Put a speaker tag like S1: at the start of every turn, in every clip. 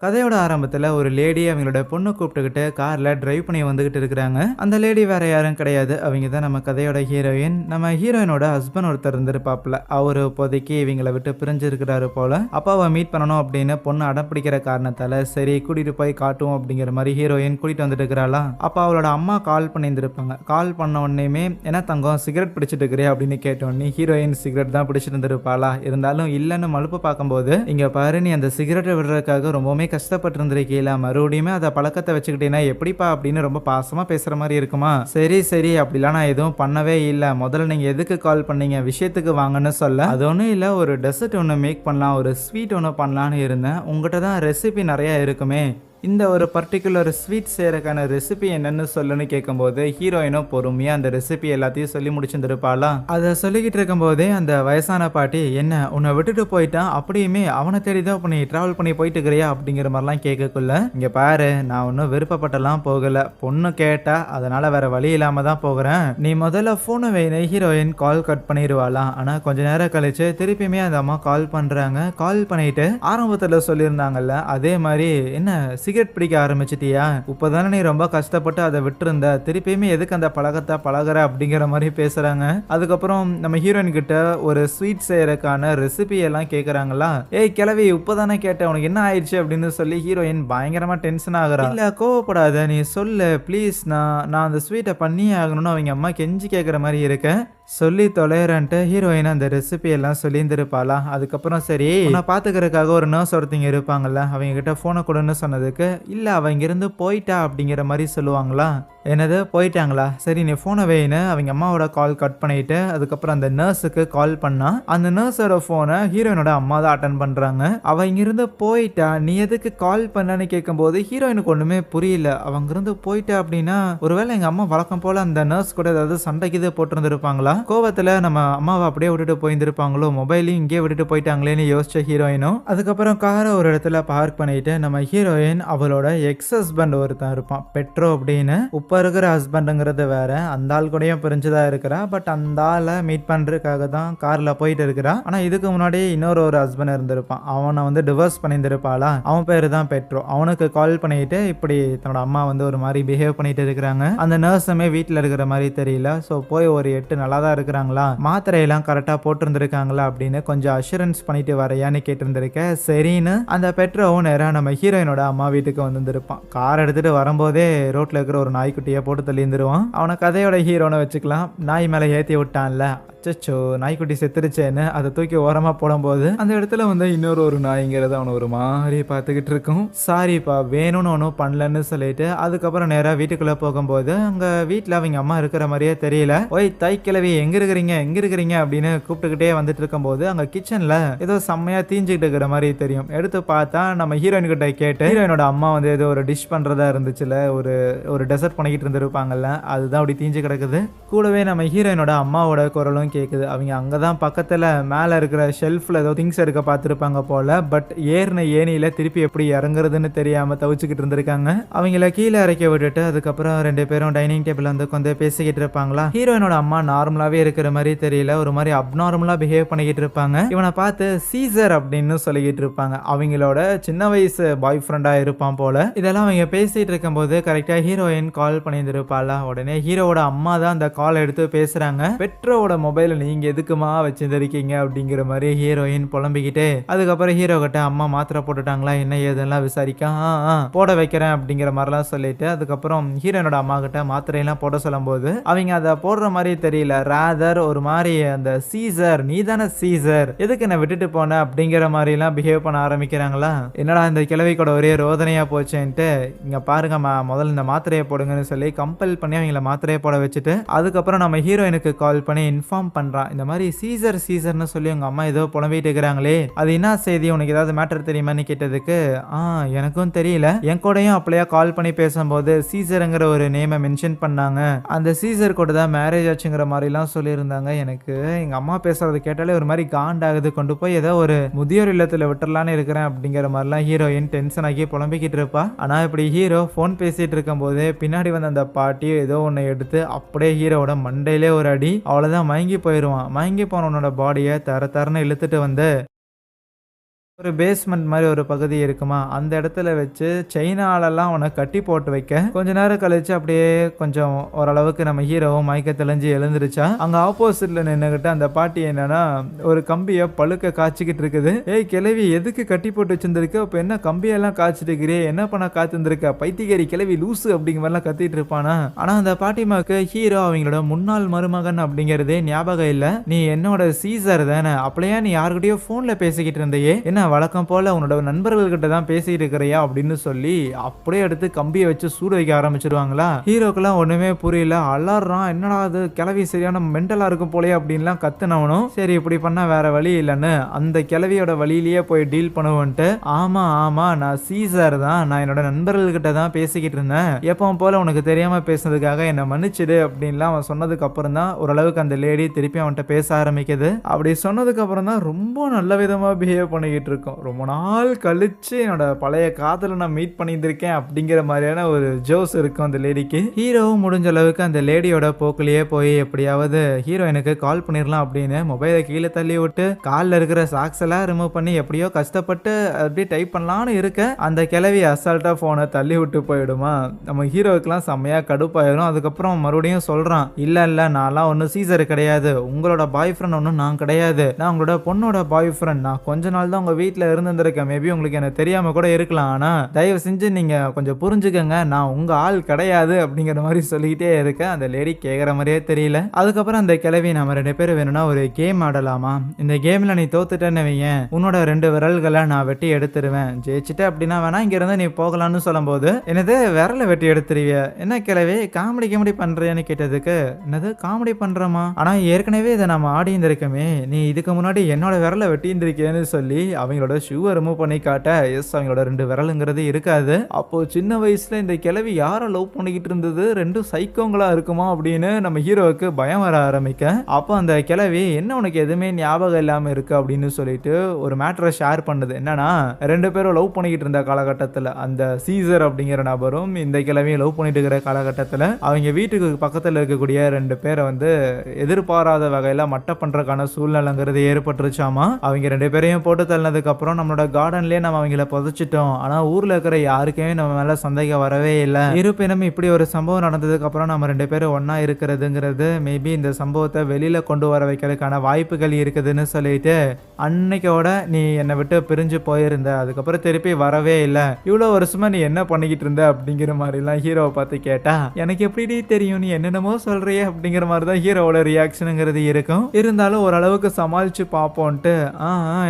S1: கதையோட ஆரம்பத்துல ஒரு லேடி அவங்களோட பொண்ணு கூப்பிட்டுக்கிட்டு கார்ல டிரைவ் பண்ணி வந்துகிட்டு இருக்கிறாங்க. அந்த லேடி வேற யாரும் கிடையாது. அவங்க தான் நம்ம கதையோட ஹீரோயின். நம்ம ஹீரோயினோட ஹஸ்பண்ட் ஒருத்தர் இருந்திருப்பாப்ல. அவரு இப்போதைக்கு இவங்களை விட்டு பிரிஞ்சு இருக்கிறாரு போல. அப்பாவை மீட் பண்ணணும் அப்படின்னு பொண்ணு அடம்பிடிக்கிற காரணத்தால சரி கூட்டிட்டு போய் காட்டுவோம் அப்படிங்கிற மாதிரி ஹீரோயின் கூட்டிட்டு வந்துட்டு இருக்கிறாளா. அப்ப அவளோட அம்மா கால் பண்ணியிருந்திருப்பாங்க. கால் பண்ண உடனேயுமே என்ன தங்கம் சிகரெட் பிடிச்சிட்டு இருக்கிறே அப்படின்னு கேட்ட உடனே ஹீரோயின் சிகரெட் தான் பிடிச்சிட்டு இருந்திருப்பாளா. இருந்தாலும் இல்லைன்னு மழுப்பு பார்க்கும்போது இங்க பாரு நீ அந்த சிகரெட்டை விடுறதுக்காக ரொம்பவுமே கஷ்டப்பட்டு இருந்திருக்கீல, மறுபடியுமே அதை பழக்கத்தை வச்சுக்கிட்டீங்கன்னா எப்படிப்பா அப்படின்னு ரொம்ப பாசமா பேசுற மாதிரி இருக்குமா. சரி சரி அப்படிலாம் நான் எதுவும் பண்ணவே இல்லை. முதல்ல நீங்க எதுக்கு கால் பண்ணீங்க, விஷயத்துக்கு வாங்கன்னு சொல்ல. அது ஒன்றும் இல்லை, ஒரு டெசர்ட் ஒன்று மேக் பண்ணலாம், ஒரு ஸ்வீட் ஒன்று பண்ணலான்னு இருந்தேன். உங்ககிட்ட தான் ரெசிபி நிறைய இருக்குமே, இந்த ஒரு பர்டிகுலர் ஸ்வீட் செய்யறதுக்கான ரெசிபி என்னன்னு சொல்லுன்னு கேட்கும்போது ஹீரோயினும் பொறுமையா அந்த ரெசிபி எல்லாத்தையும் சொல்லி முடிச்சிருந்திருப்பாளா. அதை சொல்லிக்கிட்டு இருக்கும் போதே அந்த வயசான பாட்டி என்ன உன்னை விட்டுட்டு போயிட்டான், அப்படியுமே அவனை தேடிதான் பண்ணி டிராவல் பண்ணி போயிட்டு இருக்கிறியா அப்படிங்கிற மாதிரிலாம் கேட்கக்குள்ள இங்க பாரு நான் ஒன்றும் விருப்பப்பட்டெல்லாம் போகல, பொண்ணு கேட்டா அதனால வேற வழி இல்லாம தான் போகிறேன், நீ முதல்ல போனை வைன்னு ஹீரோயின் கால் கட் பண்ணிடுவாளாம். ஆனா கொஞ்ச நேரம் கழிச்சு திருப்பியுமே அந்த அம்மா கால் பண்றாங்க. கால் பண்ணிட்டு ஆரம்பத்துல சொல்லியிருந்தாங்கல்ல அதே மாதிரி என்ன சிகரெட் பிடிக்க ஆரம்பிச்சிட்டியா, இப்போதானே நீ ரொம்ப கஷ்டப்பட்டு அதை விட்டுருந்த, திருப்பியுமே எதுக்கு அந்த பழக்கத்தை பழகுற அப்படிங்கிற மாதிரி பேசுறாங்க. அதுக்கப்புறம் நம்ம ஹீரோயின் கிட்ட ஒரு ஸ்வீட் செய்யறதுக்கான ரெசிபி எல்லாம் கேட்கறாங்களா. ஏய் கிளவி இப்போதானே கேட்டேன், உனக்கு என்ன ஆயிடுச்சு அப்படின்னு சொல்லி ஹீரோயின் பயங்கரமா டென்ஷன் ஆகுறா. இல்ல கோவப்படாத நீ சொல்லு ப்ளீஸ், நான் அந்த ஸ்வீட்டை பண்ணியே ஆகணும்னு அவங்க அம்மா கெஞ்சி கேட்குற மாதிரி இருக்கேன், சொல்லி தொலைறன்ட்டு ஹீரோயின் அந்த ரெசிபி எல்லாம் சொல்லியிருந்திருப்பாளா. அதுக்கப்புறம் சரி நான் பாத்துக்கிறதுக்காக ஒரு நர்ஸ் ஒருத்தங்க இருப்பாங்கல்ல, அவங்க கிட்ட போனை கொடுன்னு சொன்னதுக்கு இல்ல அவ இங்கிருந்து போயிட்டா அப்படிங்கிற மாதிரி சொல்லுவாங்களா. என்னது போயிட்டாங்களா, சரி நீ போனை வைன்னு அவங்க அம்மாவோட கால் கட் பண்ணிட்டு அதுக்கப்புறம் அந்த நர்ஸுக்கு கால் பண்ணா. அந்த நர்ஸோட போனை ஹீரோயினோட அம்மா தான் அட்டன் பண்றாங்க. அவ இங்கிருந்து போயிட்டா, நீ எதுக்கு கால் பண்ணன்னு கேட்கும்போது ஹீரோயினுக்கு ஒண்ணுமே புரியல. அவங்க இருந்து போயிட்டா அப்படின்னா ஒருவேளை எங்க அம்மா வழக்கம் போல அந்த நர்ஸ் கூட ஏதாவது சண்டைக்கு இது போட்டிருந்திருப்பாங்களா, கோவத்துல நம்ம அம்மாவை அப்படியே விட்டுட்டு போயிருந்திருப்பாங்களோ, மொபைலையும் இங்கே விட்டுட்டு போயிட்டாங்களேன்னு யோசிச்ச ஹீரோயினும் அதுக்கப்புறம் காரை ஒரு இடத்துல பார்க் பண்ணிட்டு நம்ம ஹீரோயின் அவளோட எக்ஸ் ஹஸ்பண்ட் ஒருத்தன் இருப்பான் பெட்ரோ அப்படின்னு. இப்ப இருக்கிற ஹஸ்பண்டுங்கிறது வேற, அந்த ஆள் கூடயும் பிரிஞ்சுதான் இருக்கிறா. பட் அந்த ஆளை மீட் பண்றதுக்காக தான் கார்ல போயிட்டு இருக்கிறா. ஆனா இதுக்கு முன்னாடி ஒரு ஹஸ்பண்ட் இருந்திருப்பான், அவனை வந்து டிவோர்ஸ் பண்ணியிருந்திருப்பாளா. அவன் பேரு தான் பெட்ரோ. அவனுக்கு கால் பண்ணிட்டு இப்படி தன்னோட அம்மா வந்து ஒரு மாதிரி பிஹேவ் பண்ணிட்டு இருக்கிறாங்க. அந்த நர்ஸுமே வீட்டுல இருக்கிற மாதிரி தெரியல. ஸோ போய் ஒரு 8 நல்லா தான் இருக்கிறாங்களா, மாத்திரையெல்லாம் கரெக்டா போட்டிருந்திருக்காங்களா அப்படின்னு கொஞ்சம் அஷூரன்ஸ் பண்ணிட்டு வரையான்னு கேட்டிருந்திருக்கேன். சரின்னு அந்த பெட்ரோவும் நேரம் நம்ம ஹீரோயினோட அம்மா வீட்டுக்கு வந்திருப்பான். கார் எடுத்துட்டு வரும்போதே ரோட்ல இருக்கிற ஒரு நாய்க்குட்டியை போட்டு தள்ளியிருந்துருவான். அவனை கதையோட ஹீரோனை வச்சுக்கலாம். நாய் மேலே ஏற்றி விட்டான்ல, அச்சோ நாய்க்குட்டி செத்துருச்சேன்னு அதை தூக்கி ஓரமா போடும்போது அந்த இடத்துல வந்து ஒரு நாய்ங்கிறது அவனை ஒரு மாதிரி பார்த்துக்கிட்டு இருக்கும். சாரிப்பா வேணும்னு ஒன்றும் பண்ணலன்னு சொல்லிட்டு அதுக்கப்புறம் நேராக வீட்டுக்குள்ள போகும்போது அங்க வீட்டில் அவங்க அம்மா இருக்கிற மாதிரியே தெரியல. ஓய் தைக்கிழவி எங்க இருக்கிறீங்க அப்படின்னு கூப்பிட்டுக்கிட்டே வந்துட்டு இருக்கும்போது அங்க கிச்சன்ல ஏதோ செம்மையா தீஞ்சுக்கிட்டு இருக்கிற மாதிரி தெரியும். எடுத்து பார்த்தா நம்ம ஹீரோயின் கிட்ட கேட்டு ஹீரோயினோட அம்மா வந்து ஏதோ ஒரு டிஷ் பண்றதா இருந்துச்சுல, ஒரு டெசர்ட் பண்ணிக்கிட்டு இருந்திருப்பாங்கல்ல, அதுதான் அப்படி தீஞ்சு கிடக்குது. கூடவே நம்ம ஹீரோயினோட அம்மாவோட குரலும் கேக்குது. அவங்க அங்கதான் பக்கத்துல மேல இருக்கிற ஷெல்ஃப்ல ஏதோ திங்ஸ் எடுக்க பார்த்திருப்பாங்க போல. பட் ஏறின ஏனியில திருப்பி எப்படி இறங்குறதுன்னு தெரியாம தவிச்சுக்கிட்டு இருந்திருக்காங்க. அவங்கள கீழே இறக்கி விட்டுட்டு அதுக்கப்புறம் 2 பேரும் டைனிங் டேபிள் வந்து கொஞ்சம் பேசிக்கிட்டு இருப்பாங்களா. ஹீரோயினோட அம்மா நார்மலாவே இருக்கிற மாதிரி தெரியல, ஒரு மாதிரி அப்நார்மலா பிஹேவ் பண்ணிக்கிட்டு இருப்பாங்க. இவனை பார்த்து சீசர் அப்படின்னு சொல்லிக்கிட்டு இருப்பாங்க. அவங்களோட சின்ன வயசு பாய் ஃப்ரெண்டா இருப்பான் போல. இதெல்லாம் அவங்க பேசிட்டு இருக்கும் போது கரெக்டா ஹீரோயின் கால் பண்ணியிருந்திருப்பாளா. உடனே ஹீரோவோட அம்மா தான் அந்த கால் எடுத்து பேசுறாங்க. பெட்ரோவோட மொபைல் நீங்க எதுக்குமா வச்சிருக்கீங்க அப்படிங்கிற மாதிரி ஹீரோயின் புலம்பிக்கிட்டே அதுக்கப்புறம் ஹீரோ கிட்ட அம்மா மாத்திரை போட்டுட்டாங்களா என்ன ஏதெல்லாம் விசாரிக்க போட வைக்கிறேன் அப்படிங்கிற மாதிரிலாம் சொல்லிட்டு அதுக்கப்புறம் ஹீரோனோட அம்மா கிட்ட மாத்திரையெல்லாம் போட சொல்லும் போது அவங்க அதை போடுற மாதிரி தெரியல, ராதர் ஒரு மாதிரி அந்த சீசர் நீ தானே சீசர் எதுக்கு என்ன விட்டுட்டு போன அப்படிங்கிற மாதிரி எல்லாம் பிஹேவ் பண்ண ஆரம்பிக்கிறாங்களா. என்னடா இந்த கிழவி கூட ஒரே ரோதனையா போச்சேன்ட்டு இங்க பாருங்கம்மா முதல்ல இந்த மாத்திரையை போடுங்கன்னு சொல்லி கம்பல் பண்ணி அவங்கள மாத்திரையை போட வச்சுட்டு அதுக்கப்புறம் நம்ம ஹீரோயினுக்கு கால் பண்ணி இன்ஃபார்ம் பண்றான். இந்த மாதிரி சீசர்னு சொல்லி உங்க அம்மா ஏதோ புலம்பிட்டு இருக்கிறாங்களே, அது என்ன செய்தி, உனக்கு ஏதாவது மேட்டர் தெரியுமான்னு கேட்டதுக்கு எனக்கும் தெரியல, என் கூடயும் அப்படியே கால் பண்ணி பேசும்போது சீசருங்கிற ஒரு நேமை மென்ஷன் பண்ணாங்க, அந்த சீசர் கூட தான் மேரேஜ் ஆச்சுங்கிற மாதிரிலாம் சொல்லியிருந்தாங்க. எனக்கு எங்க அம்மா பேசுறது கேட்டாலே ஒரு மாதிரி காண்டாகுது, கொண்டு போய் ஏதோ ஒரு முதியோர் இல்லத்துல விட்டுறலான்னு இருக்கிறேன் அப்படிங்கிற மாதிரிலாம் ஹீரோயின் டென்ஷன் ஆகி புலம்பிக்கிட்டு இருப்பா. ஆனா இப்படி ஹீரோ போன் பேசிட்டு இருக்கும் போது பின்னாடி வந்து அந்த பாட்டி ஏதோ ஒன்னு எடுத்து அப்படியே ஹீரோவோட மண்டையிலே ஒரு அடி, அவ்வளவுதான் மயங்கி போயிடுவான். மயங்கி போனவனோட பாடியை தரன்னு இழுத்துட்டு வந்து ஒரு பேஸ்மெண்ட் மாதிரி ஒரு பகுதி இருக்குமா, அந்த இடத்துல வச்சு செயினாலெல்லாம் அவனை கட்டி போட்டு வைக்க, கொஞ்ச நேரம் கழிச்சு அப்படியே கொஞ்சம் ஓரளவுக்கு நம்ம ஹீரோவும் மயக்க தெளிஞ்சு எழுந்துருச்சா, அங்க ஆப்போசிட்ல நின்னுகிட்டு அந்த பாட்டி என்னன்னா ஒரு கம்பியை பழுக்க காய்ச்சிக்கிட்டு இருக்குது. ஏய் கிளவி, எதுக்கு கட்டி போட்டு வச்சிருந்திருக்க? இப்போ என்ன கம்பியெல்லாம் காய்ச்சிட்டு இருக்கிறே, என்ன பண்ண காத்திருந்திருக்க, பைத்தியக்காரி கிளவி லூசு அப்படிங்கிற மாதிரிலாம் கத்திட்டு இருப்பானா. ஆனா அந்த பாட்டிமாக்கு ஹீரோ அவங்களோட முன்னாள் மருமகன் அப்படிங்கறதே ஞாபகம் இல்ல. நீ என்னோட சீசர் தானே, அப்படியே நீ யாருக்கிட்டயோ போன்ல பேசிக்கிட்டு இருந்தையே, என்ன வழக்கம் போல உன்னோட நண்பர்கள் கிட்ட தான் பேசிட்டு இருக்கிறியா அப்படின்னு சொல்லி அப்படியே எடுத்து கம்பியை வச்சு சூடு வைக்க ஆரம்பிச்சிருவாங்களா. ஹீரோக்கெல்லாம் ஒண்ணுமே புரியல, அலறான். என்னடா அது, கிளவி சரியான மென்டலா இருக்கும் போலே அப்படின்லாம் கத்துனவனும், சரி இப்படி பண்ணா வேற வழி இல்லைன்னு அந்த கிளவியோட வழியிலேயே போய் டீல் பண்ணுவோன்ட்டு, ஆமா ஆமா நான் சீசர் தான், நான் என்னோட நண்பர்கள் கிட்ட தான் பேசிக்கிட்டு இருந்தேன், எப்பவும் போல உனக்கு தெரியாம பேசுனதுக்காக என்ன மன்னிச்சிடு அப்படின்லாம் அவன் சொன்னதுக்கு அப்புறம் தான் ஓரளவுக்கு அந்த லேடி திருப்பி அவன்கிட்ட பேச ஆரம்பிக்குது. அப்படி சொன்னதுக்கு அப்புறம் தான் ரொம்ப நல்ல விதமா பிஹேவ் பண்ணிக்கிட்டு இருக்கும். ரொம்ப நாள் கழிச்சு என்னோட பழைய காதலை நான் மீட் பண்ணியிருக்கேன் அப்படிங்கிற மாதிரியான ஒரு ஜோஸ் இருக்கும் அந்த லேடிக்கு. ஹீரோவும் முடிஞ்ச அளவுக்கு அந்த லேடியோட போக்கிலேயே போய் எப்படியாவது ஹீரோயினுக்கு கால் பண்ணிடலாம் அப்படின்னு மொபைலை கீழே தள்ளி விட்டு காலில் இருக்கிற சாக்ஸ் எல்லாம் ரிமூவ் பண்ணி எப்படியோ கஷ்டப்பட்டு அப்படியே டைப் பண்ணலான்னு இருக்க, அந்த கிளவி அசால்ட்டா போனை தள்ளி விட்டு போயிடுமா. நம்ம ஹீரோவுக்குலாம் செம்மையா கடுப்பாயிரும். அதுக்கப்புறம் மறுபடியும் சொல்றான், இல்ல இல்ல நான்லாம் ஒன்றும் சீசர் கிடையாது, உங்களோட பாய் ஃப்ரெண்ட் ஒன்றும் நான் கிடையாது, நான் உங்களோட பொண்ணோட பாய் ஃப்ரெண்ட், நான் கொஞ்ச நாள் தான் உங்க வீட்டில் இருந்திருக்கேன், மேபி உங்களுக்கு எனக்கு தெரியாம கூட இருக்கலாம், ஆனா தயவு செஞ்சு நீங்க கொஞ்சம் புரிஞ்சுக்கங்க, நான் உங்க ஆள் கிடையாது அப்படிங்கிற மாதிரி சொல்லிக்கிட்டே இருக்க. அந்த லேடி கேட்குற மாதிரியே தெரியல. அதுக்கப்புறம் அந்த கிளவி, நம்ம 2 பேரும் வேணும்னா ஒரு கேம் ஆடலாமா, இந்த கேம்ல நீ தோத்துட்டேன்னு வையேன், உன்னோட 2 விரல்களை நான் வெட்டி எடுத்துருவேன், ஜெயிச்சுட்ட அப்படின்னா வேணா இங்க இருந்து நீ போகலான்னு சொல்லும் போது, என்னது விரலை வெட்டி எடுத்துருவிய, என்ன கிளவி காமெடி பண்றியான்னு கேட்டதுக்கு, என்னது காமெடி பண்றமா, ஆனா ஏற்கனவே இதை நம்ம ஆடி இருந்திருக்கமே, நீ இதுக்கு முன்னாடி என்னோட விரலை வெட்டி இருந்திருக்கேன்னு சொல்லி அவங்களோட ஷூவை ரிமூவ் பண்ணி காட்ட, எஸ் அவங்களோட 2 விரலுங்கிறது இருக்காது. அப்போ சின்ன வயசுல இந்த கிளவி யாரை லவ் பண்ணிக்கிட்டு இருந்தது, 2 சைக்கோங்களா இருக்குமா அப்படின்னு நம்ம ஹீரோவுக்கு பயம் வர ஆரம்பிக்க, அப்போ அந்த கிளவி என்ன உனக்கு எதுவுமே ஞாபகம் இல்லாம இருக்கு அப்படின்னு சொல்லிட்டு ஒரு மேட்டரை ஷேர் பண்ணுது. என்னன்னா 2 பேரும் லவ் பண்ணிக்கிட்டு இருந்த காலகட்டத்தில் அந்த சீசர் அப்படிங்கிற நபரும் இந்த கிளவியும் லவ் பண்ணிட்டு இருக்கிற காலகட்டத்தில் அவங்க வீட்டுக்கு பக்கத்தில் இருக்கக்கூடிய 2 பேரை வந்து எதிர்பாராத வகையில மட்ட பண்றதுக்கான சூழ்நிலைங்கிறது ஏற்பட்டுருச்சாமா. அவங்க 2 பேரையும் போட்டு தள்ளினதுக்கு அப்புறம் நம்மளோட கார்டன்லயே நம்ம அவங்கள புதைச்சிட்டோம். ஆனா ஊர்ல இருக்கிற யாருக்குமே நம்ம மேல சந்தேகம் வரவே இல்லை. இருப்பினும் இப்படி ஒரு சம்பவம் நடந்ததுக்கு அப்புறம் நம்ம 2 பேரும் ஒன்னா இருக்கிறதுங்கிறது மேபி இந்த சம்பவத்தை வெளியில கொண்டு வர வைக்கிறதுக்கான வாய்ப்புகள் இருக்குதுன்னு சொல்லிட்டு, அன்னைக்கோட நீ என்னை விட்டு பிரிஞ்சு போயிருந்த, அதுக்கப்புறம் திருப்பி வரவே இல்லை, இவ்வளவு வருஷமா நீ என்ன பண்ணிக்கிட்டு இருந்த அப்படிங்கிற மாதிரிலாம் ஹீரோவை பார்த்து கேட்டா, எனக்கு எப்படி தெரியும் நீ என்னென்னமோ சொல்றியே அப்படிங்கிற மாதிரி தான் ஹீரோவோட ரியாக்ஷனுங்கிறது இருக்கும். இருந்தாலும் ஓரளவுக்கு சமாளிச்சு பார்ப்போன்ட்டு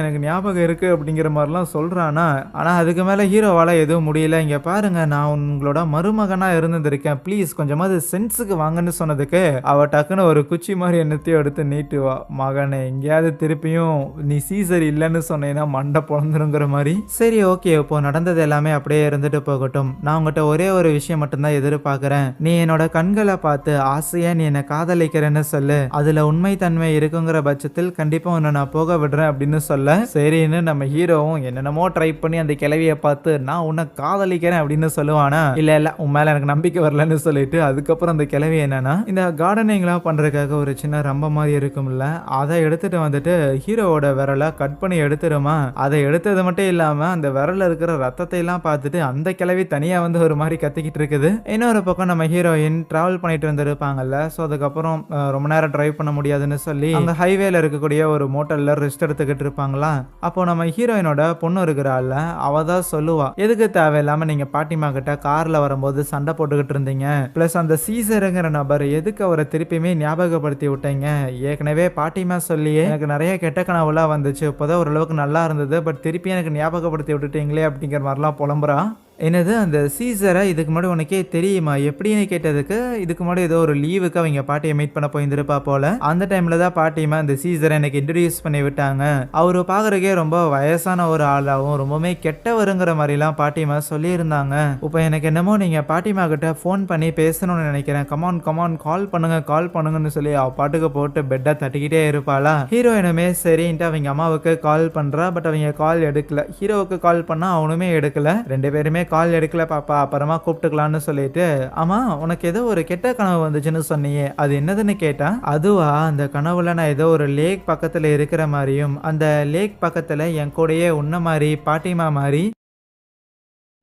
S1: எனக்கு ஞாபகம் இருக்கு அப்படிங்கிற மாதிரிலாம் சொல்றானா. ஆனா அதுக்கு மேல ஹீரோவால எதுவும் முடியல. இங்க பாருங்க, நான் உங்களோட மருமகனா இருந்திருக்கேன், ப்ளீஸ் கொஞ்சமாவது சென்ஸுக்கு வாங்கன்னு சொன்னதுக்கு அவ டக்குன்னு ஒரு குச்சி மாதிரி என்னத்தையும் எடுத்து நீட்டுவா. மகனே, எங்கேயாவது திருப்பியும் நீ சீசர் இல்லைன்னு சொன்னேன்னா மண்டை பொழந்துருங்கிற மாதிரி. சரி ஓகே, இப்போ நடந்தது எல்லாமே அப்படியே இருந்துட்டு போகட்டும், நான் உங்ககிட்ட ஒரே ஒரு விஷயம் மட்டும்தான் எதிர்பார்க்கிறேன், நீ என்னோட கண்களை பார்த்து ஆசையா நீ என்னை காதலிக்கிறேன்னு சொல்லு, அதுல உண்மை தன்மை இருக்குங்கிற பட்சத்தில் கண்டிப்பா உன்னை நான் போக விடுறேன் அப்படின்னு சொல்ல, சரின்னு நம்ம ஹீரோவும் என்னென்னமோ ட்ரை பண்ணி அந்த கிளவியை பார்த்து நான் உன்னை காதலிக்கிறேன் அப்படின்னு சொல்லுவானா. இல்ல இல்ல உன் மேல எனக்கு நம்பிக்கை வரலன்னு சொல்லிட்டு அதுக்கப்புறம் அந்த கிளவி என்னன்னா இந்த கார்டனிங்லாம் பண்றதுக்காக ஒரு சின்ன ரம்ப மாதிரி இருக்கும்ல, அதை எடுத்துட்டு வந்துட்டு ஹீரோவோட விரலை கட் பண்ணி எடுத்துருமா. அதை எடுத்தது மட்டும் இல்லாம அந்த விரல்ல இருக்கிற ரத்தத்தை எல்லாம் பார்த்துட்டு அந்த கிளவி தனியா வந்து ஒரு மாதிரி கத்திக்கிட்டு இருக்குது. இன்னொரு பக்கம் நம்ம ஹீரோயின் டிராவல் பண்ணிட்டு வந்திருப்பாங்கல்ல, ஸோ அதுக்கப்புறம் ரொம்ப நேரம் டிரைவ் பண்ண முடியாதுன்னு சொல்லி அந்த ஹைவேல இருக்கக்கூடிய ஒரு மோட்டல்ல ரெஸ்ட் எடுத்துக்கிட்டு இருப்பாங்களா. அப்போ நம்ம ஹீரோயினோட பொண்ணு இருக்கிறாள்ல, அவ தான் சொல்லுவா, எதுக்கு தேவையில்லாம நீங்க பாட்டிமா கிட்ட கார்ல வரும்போது சண்டை போட்டுக்கிட்டு இருந்தீங்க, பிளஸ் அந்த சீசருங்கிற நபர் எதுக்கு அவரை திருப்பியுமே ஞாபகப்படுத்தி விட்டீங்க, ஏற்கனவே பாட்டிமா சொல்லியே எனக்கு நிறைய கெட்ட கனவுலாம் வந்துச்சு, இப்போதான் ஓரளவுக்கு நல்லா இருந்தது, பட் திருப்பி எனக்கு ஞாபகப்படுத்தி விட்டுட்டீங்களே அப்படிங்கிற மாதிரிலாம் புலம்புறா. என்னது அந்த சீசரை இதுக்கு முன்னாடி உனக்கே தெரியுமா எப்படின்னு கேட்டதுக்கு, இதுக்கு முன்னாடி ஏதோ ஒரு லீவுக்கு அவங்க பாட்டியை மீட் பண்ண போயிருந்திருப்பா போல, அந்த டைம்ல தான் பாட்டிமா இந்த சீசரை எனக்கு இன்ட்ரடியூஸ் பண்ணி விட்டாங்க, அவரு பாக்குறதுக்கே ரொம்ப வயசான ஒரு ஆளாகவும் ரொம்பவுமே கெட்டவருங்கிற மாதிரிலாம் பாட்டிமா சொல்லியிருந்தாங்க. இப்போ எனக்கு என்னமோ நீங்க பாட்டிமா கிட்ட ஃபோன் பண்ணி பேசணும்னு நினைக்கிறேன், கமான் கால் பண்ணுங்கன்னு சொல்லி அவ பாட்டுக்கு போட்டு பெட்டை தட்டிக்கிட்டே இருப்பாளா. ஹீரோயினுமே சரின்ட்டு அவங்க அம்மாவுக்கு கால் பண்றா, பட் அவங்க கால் எடுக்கல. ஹீரோவுக்கு கால் பண்ணா அவனுமே எடுக்கல. 2 பேருமே கால் எடுக்கல பாப்பா, அப்புறமா கூப்பிட்டுக்கலாம்னு சொல்லிட்டு, ஆமா உனக்கு ஏதோ ஒரு கெட்ட கனவு வந்துச்சுன்னு சொன்னியே, அது என்னதுன்னு கேட்டா, அதுவா அந்த கனவுல நான் ஏதோ ஒரு லேக் பக்கத்துல இருக்கிற மாதிரியும், அந்த லேக் பக்கத்துல என் கூடயே உன்ன மாதிரி பாட்டிமா மாதிரி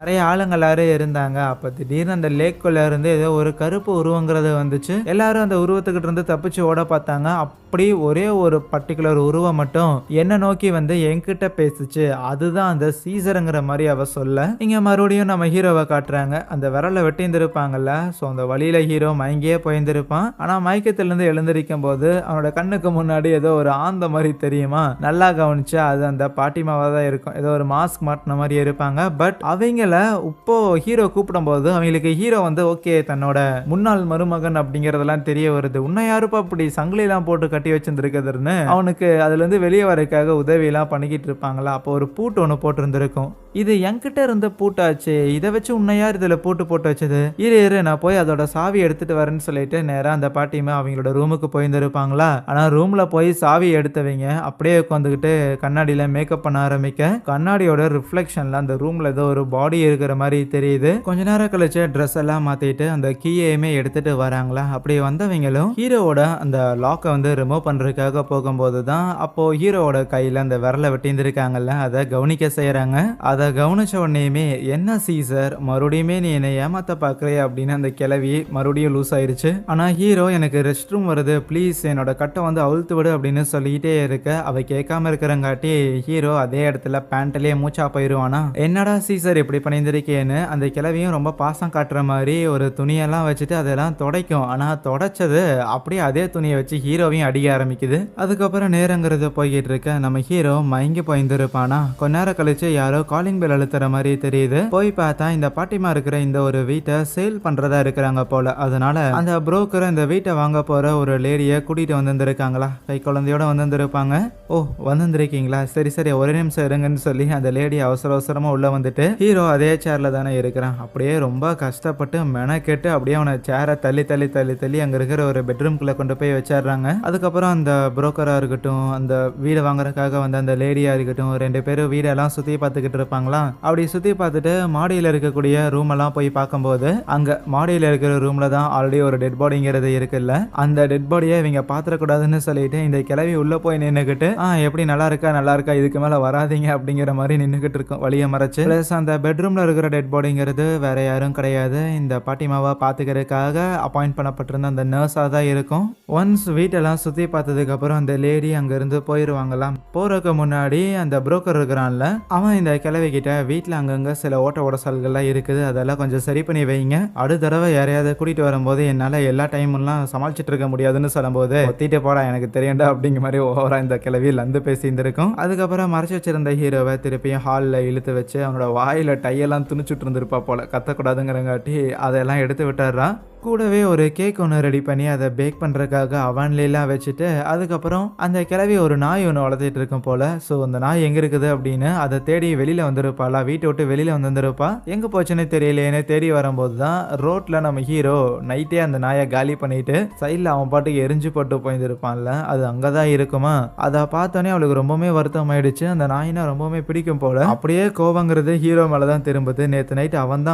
S1: நெறைய ஆளுங்க எல்லாரும் இருந்தாங்க. அப்ப திடீர்னு அந்த லேக்குள்ள இருந்து ஏதோ ஒரு கருப்பு உருவங்கிறது வந்துச்சு. எல்லாரும் அந்த உருவத்துக்கிட்ட இருந்து தப்பிச்சு ஓட பார்த்தாங்க. அப்படி ஒரே ஒரு பர்ட்டிகுலர் உருவம் மட்டும் என்ன நோக்கி வந்து என்கிட்ட பேசுச்சு. அதுதான் அந்த சீசர்ங்கிற மாரி அவ சொல்ல, இங்க மறுபடியும் நம்ம ஹீரோவ காட்டுறாங்க. அந்த விரல வெட்டியிருந்திருப்பாங்கல்ல. ஸோ அந்த வலியில ஹீரோ மயங்கியே போயிருந்திருப்பான். ஆனா மயக்கத்திலிருந்து எழுந்திருக்கும்போது அவனோட கண்ணுக்கு முன்னாடி ஏதோ ஒரு ஆந்த மாரி தெரியுமா? நல்லா கவனிச்சா அது அந்த பாட்டிமாவா தான் இருக்கும். ஏதோ ஒரு மாஸ்க் மாட்டுன மாரி இருப்பாங்க. பட் அவைங்கள இப்போ ஹீரோ கூப்பிடும்போது அவங்களுக்கு ஹீரோ வந்து ஓகே தன்னோட முன்னாள் மருமகன் அப்படிங்கறதெல்லாம் தெரிய வருது. உன்னை யாருப்பா அப்படி சங்கிலிலாம் போட்டு கட்டி வச்சிருந்திருக்குதுன்னு அவனுக்கு அதுல இருந்து வெளியே வரக்காக உதவி எல்லாம் பண்ணிக்கிட்டு இருப்பாங்களா. அப்போ ஒரு பூட்டு ஒன்று போட்டிருந்திருக்கும். இது என்கிட்ட இருந்த பூட்டாச்சு, இதை வச்சு உன்னை யார் இதுல போட்டு வச்சது, இரு நான் போய் அதோட சாவி எடுத்துட்டு வரேன்னு சொல்லிட்டு நேரா அந்த பாட்டிமா அவங்களோட ரூமுக்கு போயிருந்திருப்பாங்களா. ஆனா ரூம்ல போய் சாவி எடுத்தவங்க அப்படியே உட்காந்துக்கிட்டு கண்ணாடியில மேக்கப் பண்ண ஆரம்பிக்க, கண்ணாடியோட ரிஃப்ளெக்ஷன்ல அந்த ரூம்ல ஏதோ ஒரு பாடி இருக்கிற மாதிரி தெரியுது. கொஞ்ச நேரம் கழிச்சு ட்ரெஸ் எல்லாம் மாத்திட்டு அந்த கீயையுமே எடுத்துட்டு வராங்களா. அப்படி வந்தவங்களும் ஹீரோவோட அந்த லாக்கை வந்து ரிமூவ் பண்றதுக்காக போகும்போது தான் அப்போ ஹீரோவோட கையில அந்த விரலை வெட்டியிருந்திருக்காங்கல்ல, அதை கவனிக்க செய்யறாங்க. அதை கவனிச்ச உடனேயுமே என்ன சீசர் மறுபடியுமே நீ என்னை ஏமாத்த பாக்குறிய அப்படின்னு அந்த கிளவி மறுபடியும் லூஸ் ஆயிருச்சு. ஆனா ஹீரோ எனக்கு ரெஸ்ட் ரூம் வருது ப்ளீஸ் என்னோட கட்டை வந்து அவுழ்த்து விடு அப்படின்னு சொல்லிக்கிட்டே இருக்க, அவ கேட்காம இருக்கிறங்காட்டி ஹீரோ அதே இடத்துல பேண்ட்லயே மூச்சா போயிருவானா. என்னடா சீசர் இப்படி பண்ணியிருந்திருக்கேன்னு அந்த கிளவியும் ரொம்ப பாசம் காட்டுற மாதிரி ஒரு துணியெல்லாம் வச்சுட்டு அதெல்லாம் துடைக்கும். ஆனா தொடச்சது அப்படியே அதே துணியை வச்சு ஹீரோவையும் அடிக்க ஆரம்பிக்குது. அதுக்கப்புறம் நேரங்கிறது போய்கிட்டு இருக்க நம்ம ஹீரோ மயங்கி போயிருந்திருப்பானா. கொஞ்ச நேரம் கழிச்சு யாரோ காலிங் பெல் அழுத்துற மாதிரி தெரியுது. போய் பார்த்தா இந்த பாட்டிமா இருக்கிற இந்த ஒரு வீட்டை சேல் பண்றதா இருக்கிறாங்க போல. அதனால அந்த புரோக்கர் இந்த வீட்டை வாங்க போற ஒரு லேடியை கூட்டிட்டு வந்திருக்காங்களா, கை குழந்தையோட வந்திருப்பாங்க. ஓ வந்திருக்கீங்களா, சரி சரி ஒரு நிமிஷம் இருங்கன்னு சொல்லி அந்த லேடி அவசர அவசரமா உள்ள வந்துட்டு, ஹீரோ அதே சேர்ல தானே இருக்கிறான். அப்படியே ரொம்ப கஷ்டப்பட்டு மெனக்கெட்டு அப்படியே அவனை சேரை தள்ளி தள்ளி தள்ளி தள்ளி அங்க இருக்கிற ஒரு பெட்ரூம்குள்ள கொண்டு போய் வச்சிடுறாங்க. அதுக்கப்புறம் அந்த புரோக்கரா இருக்கட்டும், அந்த வீடு வாங்குறதுக்காக வந்த அந்த லேடியா இருக்கட்டும், ரெண்டு பேரும் வீடெல்லாம் சுத்தி பார்த்துக்கிட்டு இருப்பாங்களா. அப்படி சுத்தி பார்த்துட்டு மாடியில் இருக்கக்கூடிய ரூம் எல்லாம் போய் பார்க்கும்போது அங்க மாடியில் இருக்கிற ரூம்ல தான் ஆல்ரெடி ஒரு டெட் பாடிங்கிறது இருக்குல்ல. அந்த டெட் பாடியை இவங்க பாத்திரக்கூடாதுன்னு சொல்லிட்டு இந்த கிளவி உள்ள போய் நின்னுக்கிட்டு எப்படி நல்லா இருக்கா இதுக்கு மேல வராதிங்க அப்படிங்கிற மாதிரி நின்னுக்கிட்டு இருக்கும் வழியை மறைச்சு. பிளஸ் அந்த பெட்ரூம்ல இருக்கிற டெட் பாடிங்கிறது வேற யாரும் கிடையாது, இந்த பாட்டிமாவை பாத்துக்கிறதுக்காக அப்பாயிண்ட் பண்ணப்பட்டிருந்த அந்த நர்ஸா தான் இருக்கும். ஒன்ஸ் வீட்டெல்லாம் சுத்தி பார்த்ததுக்கு அப்புறம் அந்த லேடி அங்க இருந்து போயிருவாங்களாம். போறதுக்கு முன்னாடி அந்த புரோக்கர் இருக்கிறான்ல, அவன் இந்த கிளவி கிட்ட வீட்டுல அங்கங்க சில ஓட்ட உடசல்கள்லாம் இருக்குது, அதெல்லாம் கொஞ்சம் சரி பண்ணி வைங்க, அடுத்த தடவை யாரையாவது கூட்டிட்டு வரும்போது என்னால எல்லா டைம்லாம் சமாளிச்சுட்டு இருக்க முடியாதுன்னு சொல்லும்போது, ஒத்திட்டு போடா எனக்கு தெரியண்டா அப்படிங்கிற மாதிரி ஓவரா இந்த கிளவி லந்து பேசி இருந்திருக்கும். அதுக்கப்புறம் மறைச்சு வச்சிருந்த ஹீரோவை திருப்பியும் ஹாலில் இழுத்து வச்சு அவனோட வாயில டையெல்லாம் துணிச்சுட்டு இருந்திருப்பா போல, கத்தக்கூடாதுங்கிறங்காட்டி அதெல்லாம் எடுத்து விட்டுறான். கூடவே ஒரு கேக் ஒன்று ரெடி பண்ணி அதை பேக் பண்ணுறதுக்காக அவன்லாம் வச்சுட்டு, அதுக்கப்புறம் அந்த கிளவி ஒரு நாய் ஒன்று வளர்த்துட்டு இருக்கும் போல. ஸோ அந்த நாய் எங்கே இருக்குது அப்படின்னு அதை தேடி வெளியில் வந்திருப்பாளா, வீட்டை விட்டு வெளியில் வந்திருப்பா. எங்கே போச்சுன்னு தெரியலேன்னு தேடி வரும்போது தான் ரோட்டில் நம்ம ஹீரோ நைட்டே அந்த நாயை காலி பண்ணிட்டு சைடில் அவன் பாட்டுக்கு எரிஞ்சு போட்டு போயிருப்பான்ல, அது அங்கே தான் இருக்குமா. அதை பார்த்தோன்னே அவளுக்கு ரொம்பவுமே வருத்தம் ஆயிடுச்சு. அந்த நாயினா ரொம்பவுமே பிடிக்கும் போல. அப்படியே கோவங்கிறது ஹீரோ மேலே தான் திரும்புது. நேற்று நைட்டு அவன்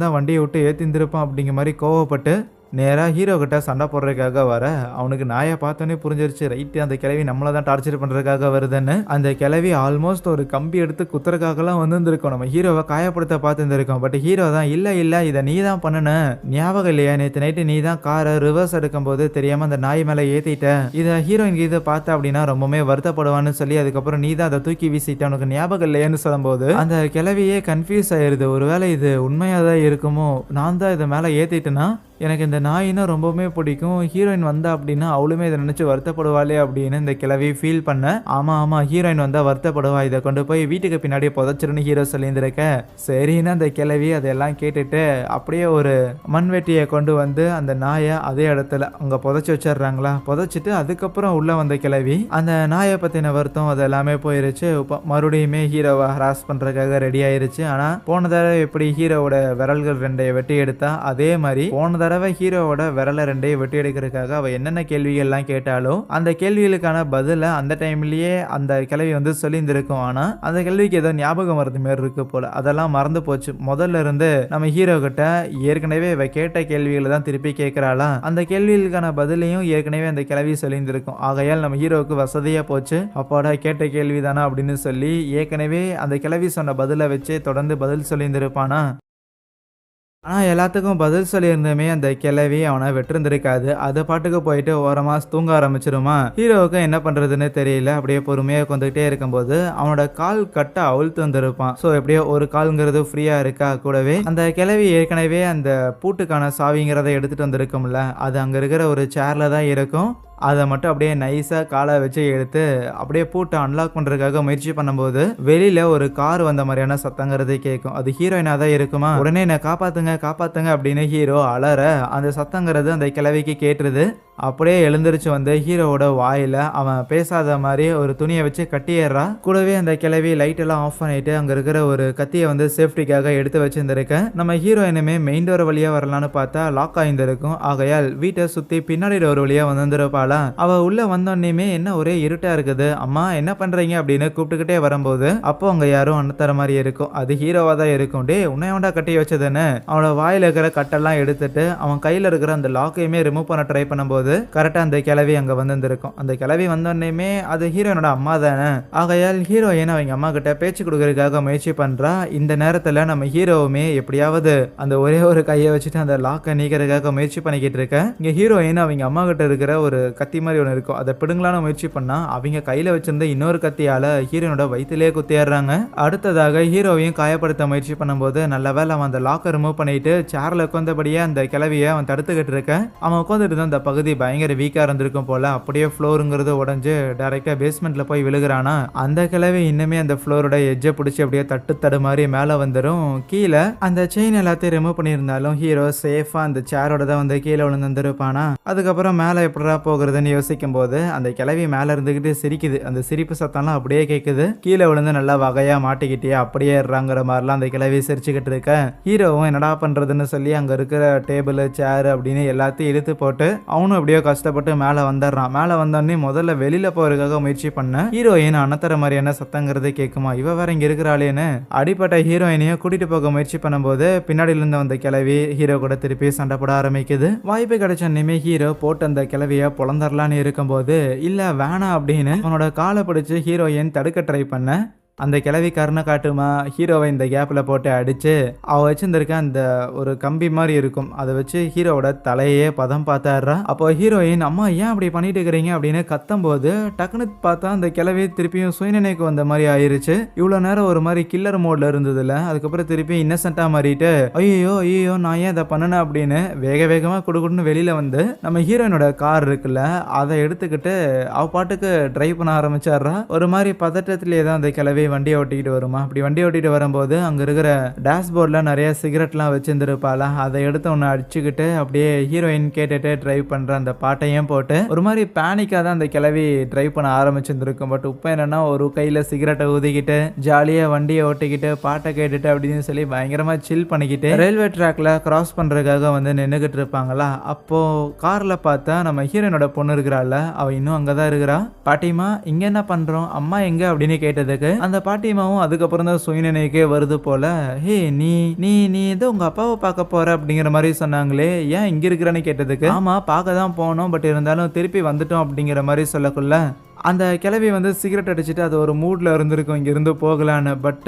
S1: தான் வண்டியை விட்டு ஏற்றிருப்பான் அப்படிங்கிற மாதிரி கோவப்பட்டு நேராக ஹீரோ கிட்ட சண்டை போடுறதுக்காக வர, அவனுக்கு நாயை பார்த்தோன்னே புரிஞ்சிருச்சு, ரைட்டு அந்த கிளவி நம்மளை தான் டார்ச்சர் பண்ணுறதுக்காக வருதுன்னு. அந்த கிளவி ஆல்மோஸ்ட் ஒரு கம்பி எடுத்து குத்துறதுக்காகலாம் வந்துருக்கோம், நம்ம ஹீரோவை காயப்படுத்த பார்த்துருந்துருக்கோம். பட் ஹீரோ தான் இல்லை இதை நீ தான் பண்ணுன, ஞாபகம் இல்லையா நேற்று நைட்டு நீ தான் காரை ரிவர்ஸ் எடுக்கும்போது தெரியாமல் அந்த நாய் மேலே ஏற்றிட்ட, இதை ஹீரோயின் இதை பார்த்த அப்படின்னா ரொம்பவே வருத்தப்படுவான்னு சொல்லி அதுக்கப்புறம் நீ தான் அதை தூக்கி வீசிட்ட, உனக்கு ஞாபகம் இல்லையான்னு சொல்லும்போது அந்த கிளவியே கன்ஃபியூஸ் ஆயிடுது. ஒருவேளை இது உண்மையாக தான் இருக்குமோ, நான் தான் இதை மேலே ஏற்றிட்டேன்னா எனக்கு இந்த நாயினா ரொம்பவுமே பிடிக்கும், ஹீரோயின் வந்தா அப்படின்னா அவளுமே இதை நினைச்சு வருத்தப்படுவாளே அப்படின்னு இந்த கிளவி ஃபீல் பண்ண. ஆமா ஹீரோயின் வந்தா வருத்தப்படுவா, இதை கொண்டு போய் வீட்டுக்கு பின்னாடி புதைச்சிருன்னு ஹீரோ சொல்லியிருந்திருக்க. சரின்னு அந்த கிளவி அதெல்லாம் கேட்டுட்டு அப்படியே ஒரு மண்வெட்டியை கொண்டு வந்து அந்த நாயை அதே இடத்துல அங்க புதைச்சி வச்சிடுறாங்களா. புதைச்சிட்டு அதுக்கப்புறம் உள்ள வந்த கிளவி அந்த நாயை பத்தின வருத்தம் அது எல்லாமே போயிருச்சு. மறுபடியுமே ஹீரோவை ஹராஸ் பண்றதுக்காக ரெடி ஆயிருச்சு. ஆனா போன தடவை எப்படி ஹீரோவோட விரல்கள் ரெண்டைய வெட்டி எடுத்தா அதே மாதிரி போன தடவை ஹீரோவோட விரல 2யும் வெட்டி எடுக்கிறதுக்காக அவ என்னென்ன கேள்விகள்லாம் கேட்டாலோ அந்த கேள்விகளுக்கான பதில அந்த டைம்லயே அந்த கிழவி வந்து சொல்லியிருந்திருக்கும். ஆனா அந்த கேள்விக்கு ஏதோ ஞாபகம் வரது மாதிரி இருக்கு போல. அதெல்லாம் மறந்து போச்சு. முதல்ல இருந்து நம்ம ஹீரோ கிட்ட ஏற்கனவே இவ கேட்ட கேள்விகளை தான் திருப்பி கேட்கிறாளா, அந்த கேள்விகளுக்கான பதிலையும் ஏற்கனவே அந்த கிழவி சொல்லியிருந்திருக்கும். ஆகையால் நம்ம ஹீரோவுக்கு வசதியா போச்சு. அப்பாடா கேட்ட கேள்விதானா அப்படின்னு சொல்லி ஏற்கனவே அந்த கிழவி சொன்ன பதிலை வச்சு தொடர்ந்து பதில் சொல்லியிருந்திருப்பானா. ஆனா எல்லாத்துக்கும் பதில் சொல்லியிருந்துமே அந்த கிழவி அவனை வெற்றிருந்திருக்காது. அது பாட்டுக்கு போயிட்டு ஓரமா தூங்க ஆரம்பிச்சிருமா. ஹீரோவுக்கு என்ன பண்றதுன்னு தெரியல. அப்படியே பொறுமையா உட்காந்துக்கிட்டே இருக்கும்போது அவனோட கால் கட்ட அவிழ்த்து வந்திருப்பான். ஸோ எப்படியோ ஒரு கால்ங்கிறது ஃப்ரீயா இருக்கா. கூடவே அந்த கிழவி ஏற்கனவே அந்த பூட்டுக்கான சாவிங்கிறத எடுத்துட்டு வந்திருக்கும்ல, அது அங்க இருக்கிற ஒரு சேர்ல தான் இருக்கும். அதை மட்டும் அப்படியே நைஸாக காலை வச்சு எடுத்து அப்படியே பூட்டை அன்லாக் பண்ணுறதுக்காக முயற்சி பண்ணும்போது வெளியில் ஒரு கார் வந்த மாதிரியான சத்தங்கிறது கேட்கும். அது ஹீரோயினாக தான் இருக்குமா. உடனே என்னை காப்பாற்றுங்க காப்பாற்றுங்க அப்படின்னு ஹீரோ அலற அந்த சத்தங்கிறது அந்த கிழவிக்கு கேட்டுருது. அப்படியே எழுந்திரிச்சு வந்து ஹீரோவோட வாயில அவன் பேசாத மாதிரி ஒரு துணியை வச்சு கட்டிடுறா. கூடவே அந்த கிழவி லைட் எல்லாம் ஆஃப் பண்ணிட்டு அங்க இருக்கிற ஒரு கத்தியை வந்து சேஃப்டிக்காக எடுத்து வச்சிருந்திருக்கேன். நம்ம ஹீரோயினுமே மெயின் டோர் வழியா வரலான்னு பார்த்தா லாக் ஆயிருந்திருக்கும். ஆகையால் வீட்டை சுத்தி பின்னாடி டோர் வழியா வந்திருப்பாளா. அவ உள்ள வந்தோடனே என்ன ஒரே இருட்டா இருக்குது, அம்மா என்ன பண்றீங்க அப்படின்னு கூப்பிட்டுக்கிட்டே வரும்போது அப்போ அங்க யாரும் அண்ணத்தர மாதிரி இருக்கும். அது ஹீரோவா தான் இருக்கும். டே உன்னையோண்டா கட்டி வச்சதுன்னு அவனோட வாயில இருக்கிற கட்டெல்லாம் எடுத்துட்டு அவன் கையில இருக்கிற அந்த லாக்கையுமே ரிமூவ் பண்ண ட்ரை பண்ணும்போது கரெக்டா அந்த கிழவி அங்க வந்திருக்கும். அந்த கிழவி வந்தோடனே அது ஹீரோனோட அம்மா தானே. ஆகையால் ஹீரோயின் அவங்க அம்மா கிட்ட பேச்சு கொடுக்கறதுக்காக முயற்சி பண்றா. இந்த நேரத்துல நம்ம ஹீரோவுமே எப்படியாவது அந்த ஒரே ஒரு கையை வச்சுட்டு அந்த லாக்கை நீக்கிறதுக்காக முயற்சி பண்ணிக்கிட்டு இருக்க. இங்க ஹீரோயின் அவங்க அம்மா கிட்ட இருக்கிற ஒரு கத்தி மாதிரி ஒன்று இருக்கும், அதை பிடுங்கலான்னு முயற்சி பண்ணா அவங்க கையில வச்சிருந்த இன்னொரு கத்தியால ஹீரோனோட வயிற்றுலேயே குத்திடுறாங்க. அடுத்ததாக ஹீரோவையும் காயப்படுத்த முயற்சி பண்ணும்போது நல்ல வேலை அவன் அந்த லாக்கை ரிமூவ் பண்ணிட்டு சேர்ல உட்காந்தபடியே அந்த கிழவியை அவன் தடுத்துக்கிட்டு இருக்க. அவன் உட்காந்துட்டு அந்த பகுதி பயங்கர வீக்கா இருந்திருக்கும் போல. அப்படியே ஃப்ளோருங்கிறது உடஞ்சு டைரக்டா பேஸ்மெண்ட்ல போய் விழுகிறானா. அந்த கிழவி இன்னுமே அந்த ஃப்ளோரோட எட்ஜை பிடிச்சி அப்படியே தட்டு மாதிரி மேல வந்துடும். கீழே அந்த செயின் எல்லாத்தையும் ரிமூவ் பண்ணியிருந்தாலும் ஹீரோ சேஃபா அந்த சேரோட தான் வந்து கீழே விழுந்துருப்பானா. அதுக்கப்புறம் மேல எப்படா போகிறதுன்னு யோசிக்கும் போது அந்த கிழவி மேல இருந்துகிட்டு சிரிக்குது. அந்த சிரிப்பு சத்தம்லாம் அப்படியே கேட்குது. கீழே விழுந்து நல்லா வகையா மாட்டிக்கிட்டே அப்படியே ஏறாங்கிற மாதிரிலாம் அந்த கிழவி சிரிச்சுக்கிட்டு இருக்க. ஹீரோவும் என்னடா பண்றதுன்னு சொல்லி அங்க இருக்கிற டேபிள் சேர் அப்படின்னு எல்லாத்தையும் இழுத்து போட்டு அவனும் அப்படியே கஷ்டப்பட்டு மேல வந்துடுறான். மேல வந்தோடனே முதல்ல வெளியில போறதுக்காக முயற்சி பண்ண ஹீரோயின் அனத்தர மாதிரியான சத்தங்கிறது கேட்குமா. இவ வேற இங்க இருக்கிறாளேன்னு அடிப்பட்ட ஹீரோயினையும் கூட்டிட்டு போக முயற்சி பண்ணும்போது பின்னாடியில இருந்து வந்த கிழவி ஹீரோ கூட திருப்பி சண்டை போட ஆரம்பிக்குது. வாய்ப்பு கிடைச்சோன்னே ஹீரோ போட்டு அந்த கிழவிய பொழந்தரலான்னு இருக்கும்போது இல்ல வேணாம் அப்படின்னு அவனோட காலை பிடிச்சு ஹீரோயின் தடுக்க ட்ரை பண்ண. அந்த கிழவி கருணை காட்டுமா. ஹீரோவை இந்த கேப்பில் போட்டு அடித்து அவள் வச்சுருந்துருக்க அந்த ஒரு கம்பி மாதிரி இருக்கும், அதை வச்சு ஹீரோவோட தலையே பதம் பார்த்தாடுறா. அப்போ ஹீரோயின் அம்மா ஏன் அப்படி பண்ணிட்டு இருக்கிறீங்க அப்படின்னு கத்தும்போது டக்குன்னு பார்த்தா அந்த கிழவி திருப்பியும் சுயநினைக்கு வந்த மாதிரி ஆயிருச்சு. இவ்வளோ நேரம் ஒரு மாதிரி கில்லர் மோட்ல இருந்ததுல அதுக்கப்புறம் திருப்பி இன்னசென்ட்டாக மாறிட்டு ஐயோ நான் ஏன் அதை பண்ணனேன் அப்படின்னு வேகமாக குடுக்குன்னு வெளியில் வந்து நம்ம ஹீரோயினோட கார் இருக்குல்ல அதை எடுத்துக்கிட்டு அவ பாட்டுக்கு டிரைவ் பண்ண ஆரம்பிச்சாடுறா. ஒரு மாதிரி பதட்டத்திலே தான் அந்த கிழவி வண்டியை ஓட்டிக்கிட்டு வருமா. அப்படி வண்டி ஓட்டிட்டு வரும்போது அங்க இருக்கிற டேஷ்போர்ட்ல நிறைய சிகரெட்லாம் வச்சிருந்துருப்பாளா, அதை எடுத்து ஒன்று அடிச்சுக்கிட்டு அப்படியே ஹீரோயின் கேட்டுட்டு டிரைவ் பண்ற அந்த பாட்டையும் போட்டு ஒரு மாதிரி பேனிக்காக தான் அந்த கிழவி டிரைவ் பண்ண ஆரம்பிச்சிருந்துருக்கும். பட் இப்போ என்னன்னா ஒரு கையில சிகரெட்டை ஊதிக்கிட்டு ஜாலியா வண்டியை ஓட்டிக்கிட்டு பாட்டை கேட்டுட்டு அப்படின்னு சொல்லி பயங்கரமா சில் பண்ணிக்கிட்டு ரயில்வே ட்ராக்ல கிராஸ் பண்றதுக்காக வந்து நின்றுகிட்டு இருப்பாங்களா. அப்போ கார்ல பார்த்தா நம்ம ஹீரோயினோட பொண்ணு இருக்கிறாள், அவ இன்னும் அங்கதான் இருக்கிறா. பாட்டிமா இங்க என்ன பண்றோம், அம்மா எங்க அப்படின்னு கேட்டதுக்கு அந்த பாட்டிமாவும் அதுக்கப்புறம் தான் சுயநினைக்கே வருது போல. ஹே நீ நீ நீ ஏதோ உங்க அப்பாவை பார்க்க போற அப்படிங்கிற மாதிரி சொன்னாங்களே, ஏன் இங்க இருக்கிறன்னு கேட்டதுக்கு ஆமா பார்க்க தான் போனோம், பட் இருந்தாலும் திருப்பி வந்துட்டோம் அப்படிங்கிற மாதிரி சொல்லக்குள்ள அந்த கிழவி வந்து சிகரெட் அடிச்சுட்டு அது ஒரு மூட்ல இருந்திருக்கும் இங்கிருந்து போகலான்னு. பட்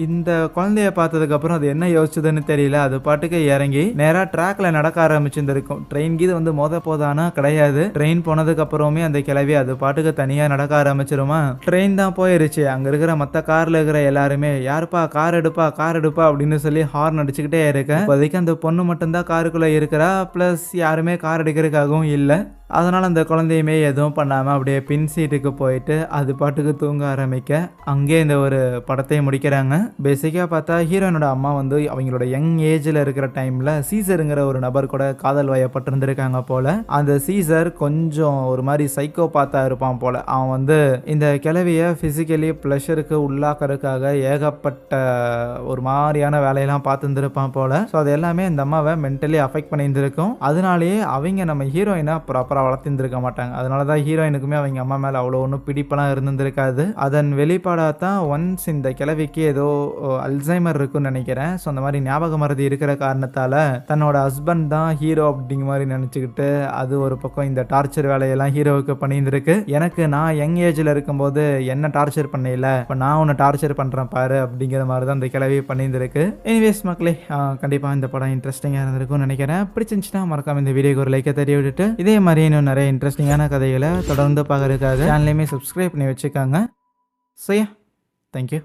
S1: இந்த குழந்தைய பார்த்ததுக்கப்புறம் அது என்ன யோசிச்சதுன்னு தெரியல, அது பாட்டுக்கு இறங்கி நேராக ட்ராக்ல நடக்க ஆரம்பிச்சிருந்திருக்கும். ட்ரெயின் கீது வந்து போதானா கிடையாது. ட்ரெயின் போனதுக்கு அப்புறமே அந்த கிழவி அது பாட்டுக்கு தனியாக நடக்க ஆரம்பிச்சிருமா. ட்ரெயின் தான் போயிருச்சு. அங்கே இருக்கிற மற்ற காரில் இருக்கிற எல்லாருமே யாருப்பா கார் எடுப்பா அப்படின்னு சொல்லி ஹார்ன் அடிச்சுக்கிட்டே இருக்கேன். இப்போதைக்கு அந்த பொண்ணு மட்டும்தான் காருக்குள்ளே இருக்கிறா. ப்ளஸ் யாருமே கார் எடுக்கிறதுக்காகவும் இல்லை. அதனால் அந்த குழந்தையுமே எதுவும் பண்ணாமல் அப்படியே பின் சீட்டுக்கு போயிட்டு அது பாட்டுக்கு தூங்க ஆரம்பிக்க அங்கேயே இந்த ஒரு படத்தை முடிக்கிறாங்க. பேசிக்காக பார்த்தா ஹீரோயினோட அம்மா வந்து அவங்களோட யங் ஏஜில் இருக்கிற டைமில் சீசருங்கிற ஒரு நபர் கூட காதல் வயப்பட்டிருந்திருக்காங்க போல். அந்த சீசர் கொஞ்சம் ஒரு மாதிரி சைக்கோ பார்த்தா இருப்பான் போல். அவன் வந்து இந்த கிழவியை ஃபிசிக்கலி ப்ளஷருக்கு உள்ளாக்கிறதுக்காக ஏகப்பட்ட ஒரு மாதிரியான வேலையெல்லாம் பார்த்துருந்துருப்பான் போல். ஸோ அது எல்லாமே இந்த அம்மாவை மென்டலி அஃபெக்ட் பண்ணியிருந்திருக்கும். அதனாலேயே அவங்க நம்ம ஹீரோயினை ப்ராப்பராக வளர்த்திருந்திருக்க மாட்டாங்க. அதனால தான் ஹீரோயினுக்குமே அவங்க அம்மா மேலே அவ்வளோ ஒன்றும் பிடிப்பெல்லாம் இருந்திருக்காது. அதன் வெளிப்பாடாக தான் ஒன்ஸ் இந்த கிழவிக்கு ஏதோ அல்சைமர் இருக்குன்னு நினைக்கிறேன். ஸோ அந்த மாதிரி ஞாபக மறதி இருக்கிற காரணத்தால் தன்னோட ஹஸ்பண்ட் தான் ஹீரோ அப்படிங்கிற மாதிரி நினச்சிக்கிட்டு அது ஒரு பக்கம் இந்த டார்ச்சர் வேலையெல்லாம் ஹீரோவுக்கு பண்ணியிருந்திருக்கு. எனக்கு நான் யங் ஏஜில் இருக்கும்போது என்ன டார்ச்சர் பண்ணல, இப்போ நான் உன்னை டார்ச்சர் பண்ணுறேன் பாரு அப்படிங்கிற மாதிரி தான் இந்த கிழவி பண்ணியிருந்திருக்கு. எனிவேஸ் மக்களே, கண்டிப்பாக இந்த படம் இன்ட்ரெஸ்டிங்காக இருந்திருக்கும்னு நினைக்கிறேன். பிடிச்சிருந்துச்சுன்னா மறக்காம இந்த வீடியோக்கு ஒரு லைக்கை தட்டி விட்டுட்டு இதே மாதிரி இன்னும் நிறைய இன்ட்ரெஸ்டிங்கான கதைகளை தொடர்ந்து பார்க்கறதுக்காக சேனலையுமே சப்ஸ்கிரைப் பண்ணி வச்சுக்காங்க. So yeah, thank you.